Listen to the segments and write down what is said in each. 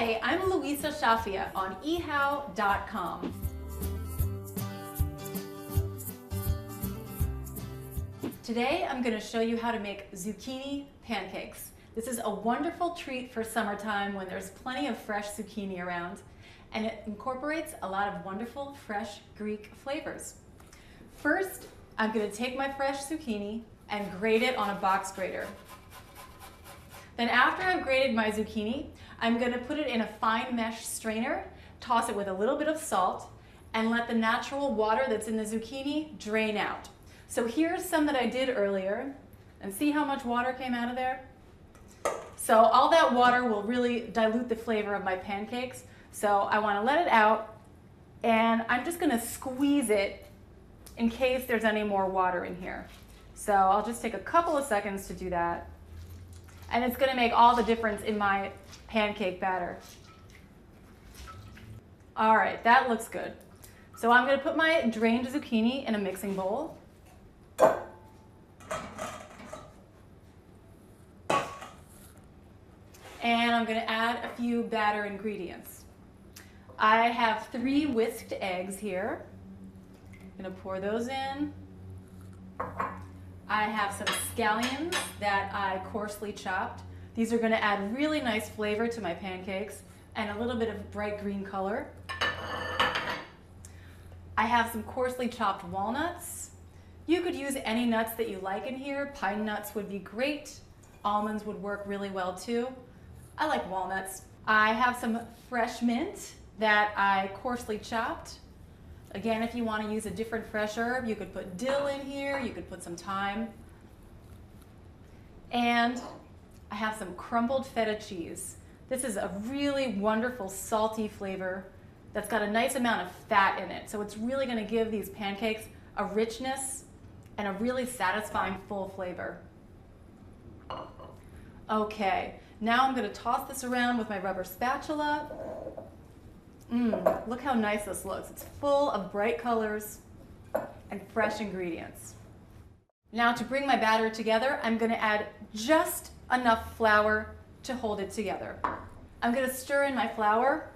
Hi, I'm Louisa Shafia on ehow.com. Today I'm going to show you how to make zucchini pancakes. This is a wonderful treat for summertime when there's plenty of fresh zucchini around, and it incorporates a lot of wonderful fresh Greek flavors. First, I'm going to take my fresh zucchini and grate it on a box grater. Then after I've grated my zucchini, I'm going to put it in a fine mesh strainer, toss it with a little bit of salt, and let the natural water that's in the zucchini drain out. So here's some that I did earlier, and see how much water came out of there? So all that water will really dilute the flavor of my pancakes, so I want to let it out, and I'm just going to squeeze it in case there's any more water in here. So I'll just take a couple of seconds to do that. And it's going to make all the difference in my pancake batter. All right, that looks good. So I'm going to put my drained zucchini in a mixing bowl. And I'm going to add a few batter ingredients. I have 3 whisked eggs here. I'm going to pour those in. I have some scallions that I coarsely chopped. These are going to add really nice flavor to my pancakes and a little bit of bright green color. I have some coarsely chopped walnuts. You could use any nuts that you like in here. Pine nuts would be great. Almonds would work really well too. I like walnuts. I have some fresh mint that I coarsely chopped. Again, if you want to use a different fresh herb, you could put dill in here, you could put some thyme. And I have some crumbled feta cheese. This is a really wonderful salty flavor that's got a nice amount of fat in it. So it's really going to give these pancakes a richness and a really satisfying full flavor. Okay, now I'm going to toss this around with my rubber spatula. Look how nice this looks. It's full of bright colors and fresh ingredients. Now to bring my batter together, I'm going to add just enough flour to hold it together. I'm going to stir in my flour.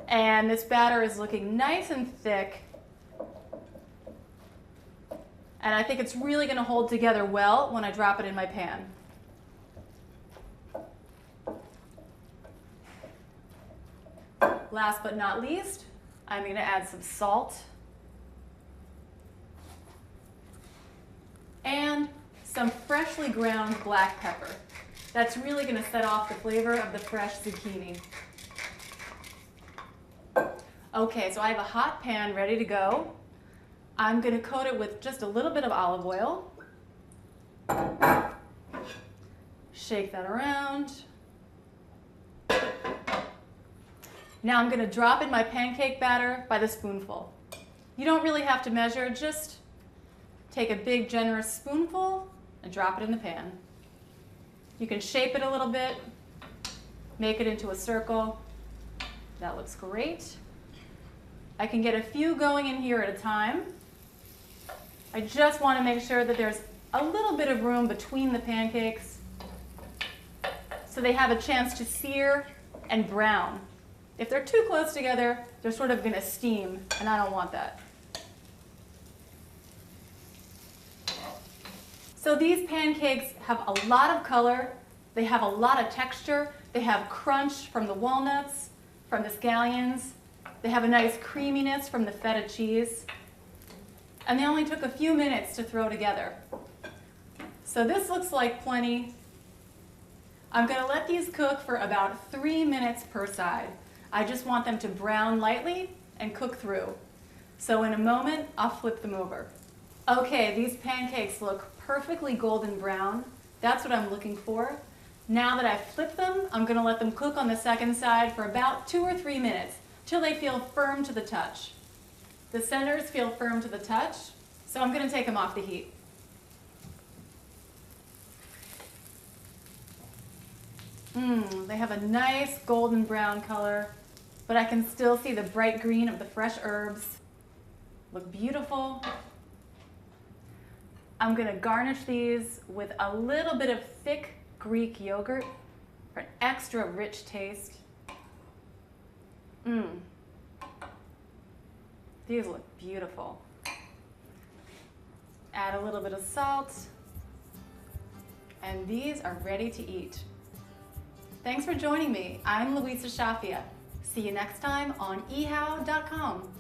And this batter is looking nice and thick. And I think it's really going to hold together well when I drop it in my pan. Last but not least, I'm going to add some salt and some freshly ground black pepper. That's really going to set off the flavor of the fresh zucchini. Okay, so I have a hot pan ready to go. I'm going to coat it with just a little bit of olive oil. Shake that around. Now I'm going to drop in my pancake batter by the spoonful. You don't really have to measure, just take a big generous spoonful and drop it in the pan. You can shape it a little bit, make it into a circle. That looks great. I can get a few going in here at a time. I just want to make sure that there's a little bit of room between the pancakes so they have a chance to sear and brown. If they're too close together, they're sort of going to steam, and I don't want that. So these pancakes have a lot of color, they have a lot of texture, they have crunch from the walnuts, from the scallions, they have a nice creaminess from the feta cheese, and they only took a few minutes to throw together. So this looks like plenty. I'm going to let these cook for about 3 minutes per side. I just want them to brown lightly and cook through. So in a moment, I'll flip them over. Okay, these pancakes look perfectly golden brown. That's what I'm looking for. Now that I've flipped them, I'm going to let them cook on the second side for about 2 or 3 minutes till they feel firm to the touch. The centers feel firm to the touch, so I'm going to take them off the heat. They have a nice golden brown color, but I can still see the bright green of the fresh herbs. Look beautiful. I'm going to garnish these with a little bit of thick Greek yogurt for an extra rich taste. Mmm. These look beautiful. Add a little bit of salt, and these are ready to eat. Thanks for joining me. I'm Louisa Shafia. See you next time on ehow.com.